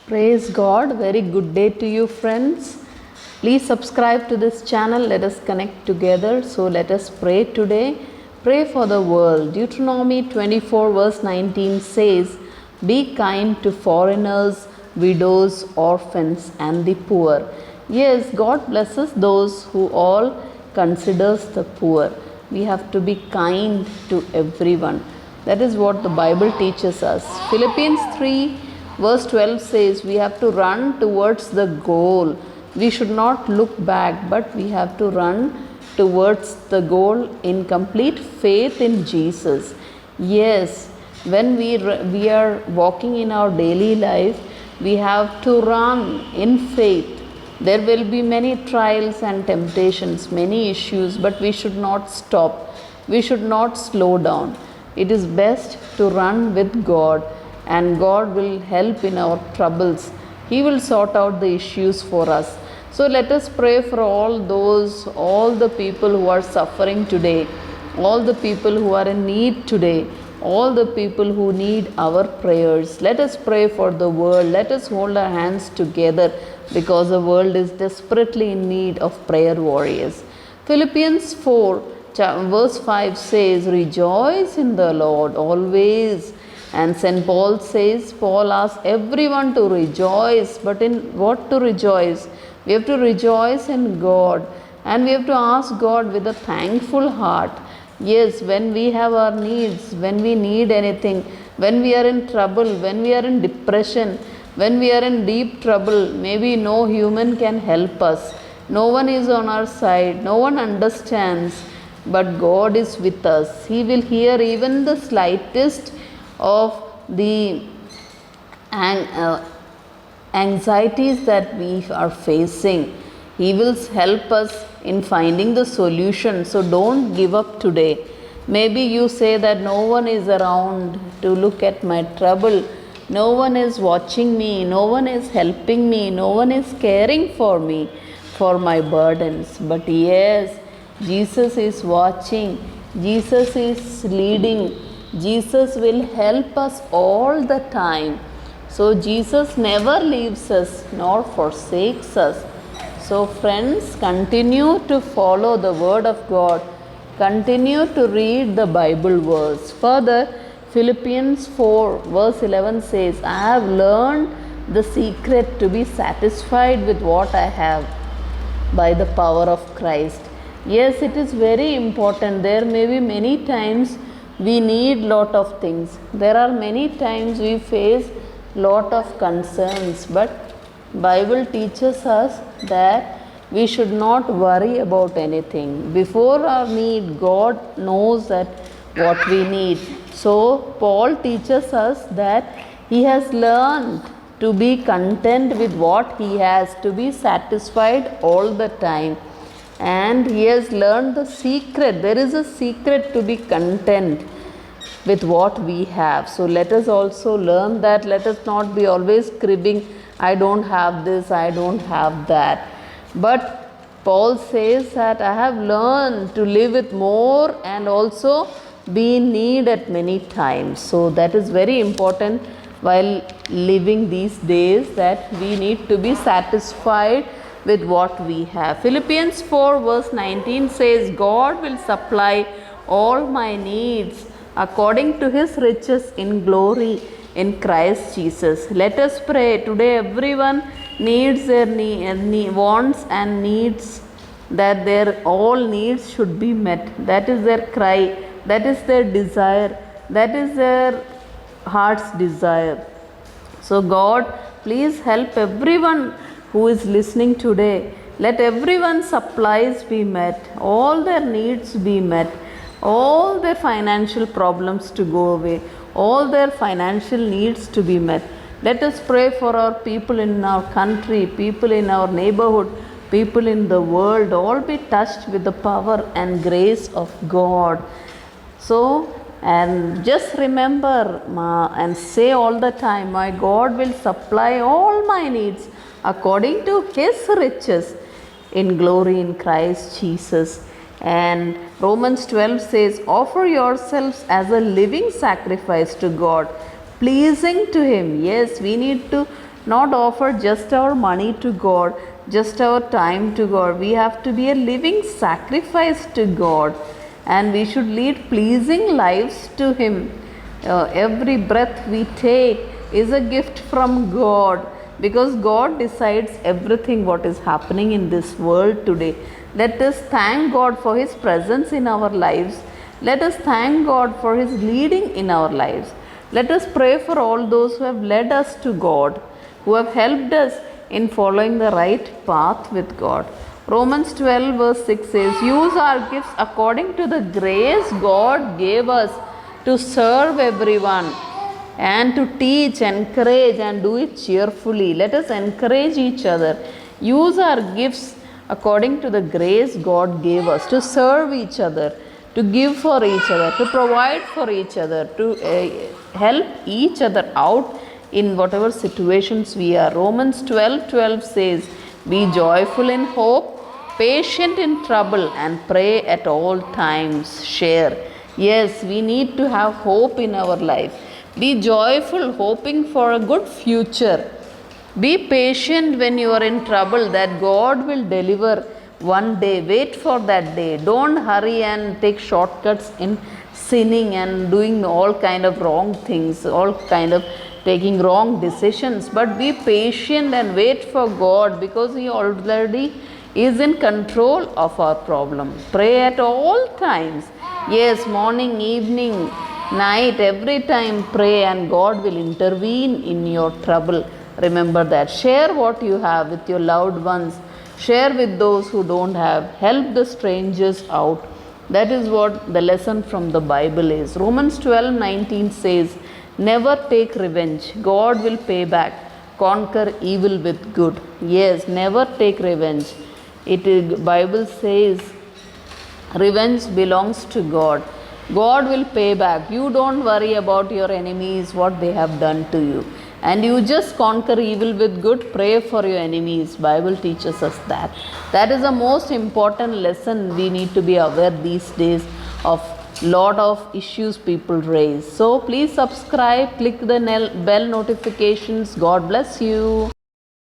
Praise God. Very good day to you, friends. Please subscribe to this channel. Let us connect together. So let us pray today. Pray for the world. Deuteronomy 24 verse 19 says, "Be kind to foreigners, widows, orphans and the poor." Yes, God blesses those who all considers the poor. We have to be kind to everyone. That is what the Bible teaches us. Philippians 3 verse 12 says we have to run towards the goal. We should not look back, but we have to run towards the goal in complete faith in Jesus. Yes, when we are walking in our daily life, we have to run in faith. There will be many trials and temptations, many issues, but we should not stop. We should not slow down. It is best to run with God, and God will help in our troubles. He will sort out the issues for us. So let us pray for all the people who are suffering today, all the people who are in need today, all the people who need our prayers. Let us pray for the world. Let us hold our hands together because the world is desperately in need of prayer warriors. Philippians 4 verse 5 says, "Rejoice in the Lord always." And St. Paul asks everyone to rejoice. But in what to rejoice? We have to rejoice in God, and we have to ask God with a thankful heart. Yes, when we have our needs, when we need anything, when we are in trouble, when we are in depression, when we are in deep trouble, maybe no human can help us. No one is on our side, no one understands, but God is with us. He will hear even the slightest of the anxieties that we are facing. He will help us in finding the solution. So don't give up today. Maybe you say that no one is around to look at my trouble. No one is watching me. No one is helping me. No one is caring for me, for my burdens. But yes, Jesus is watching. Jesus is leading. Jesus will help us all the time. So Jesus never leaves us nor forsakes us. So friends, continue to follow the word of God. Continue to read the Bible verse. Further, Philippians 4 verse 11 says, "I have learned the secret to be satisfied with what I have by the power of Christ." Yes, it is very important. There may be many times we need lot of things. There are many times we face lot of concerns, but Bible teaches us that we should not worry about anything. Before our need, God knows that what we need. So Paul teaches us that he has learned to be content with what he has, to be satisfied all the time. And he has learned the secret. There is a secret to be content with what we have. So let us also learn that. Let us not be always cribbing, "I don't have this, I don't have that." But Paul says that I have learned to live with more and also be in need at many times. So that is very important while living these days, that we need to be satisfied with what we have. Philippians 4 verse 19 says, "God will supply all my needs according to his riches in glory in Christ Jesus." Let us pray today. Everyone needs their wants and needs, that their all needs should be met. That is their cry. That is their desire. That is their heart's desire. So God, please help everyone who is listening today. Let everyone's supplies be met. All their needs be met. All their financial problems to go away. All their financial needs to be met. Let us pray for our people in our country, people in our neighborhood, people in the world. All be touched with the power and grace of God. So, and just remember and say all the time, "My God will supply all my needs according to his riches in glory in Christ Jesus." And Romans 12 says, "Offer yourselves as a living sacrifice to God, pleasing to him." Yes, we need to not offer just our money to God, just our time to God. We have to be a living sacrifice to God, and we should lead pleasing lives to Him. Every breath we take is a gift from God, because God decides everything what is happening in this world today. Let us thank God for His presence in our lives. Let us thank God for His leading in our lives. Let us pray for all those who have led us to God, who have helped us in following the right path with God. Romans 12 verse 6 says, use our gifts according to the grace God gave us to serve everyone and to teach, encourage, and do it cheerfully. Let us encourage each other. Use our gifts according to the grace God gave us to serve each other, to give for each other, to provide for each other, to help each other out in whatever situations we are. Romans 12:12 says, be joyful in hope, patient in trouble, and pray at all times. Share. Yes, we need to have hope in our life. Be joyful, hoping for a good future. Be patient when you are in trouble, that God will deliver one day. Wait for that day. Don't hurry and take shortcuts in sinning and doing all kind of wrong things, all kind of taking wrong decisions. But be patient and wait for God, because He already is in control of our problem. Pray at all times. Yes, morning, evening, night, every time pray, and God will intervene in your trouble. Remember that. Share what you have with your loved ones. Share with those who don't have. Help the strangers out. That is what the lesson from the Bible is. Romans 12:19 says, never take revenge. God will pay back. Conquer evil with good. Yes, never take revenge. Bible says revenge belongs to God. God will pay back. You don't worry about your enemies, what they have done to you. And you just conquer evil with good. Pray for your enemies. Bible teaches us that. That is the most important lesson we need to be aware these days of lot of issues people raise. So please subscribe, click the bell notifications. God bless you.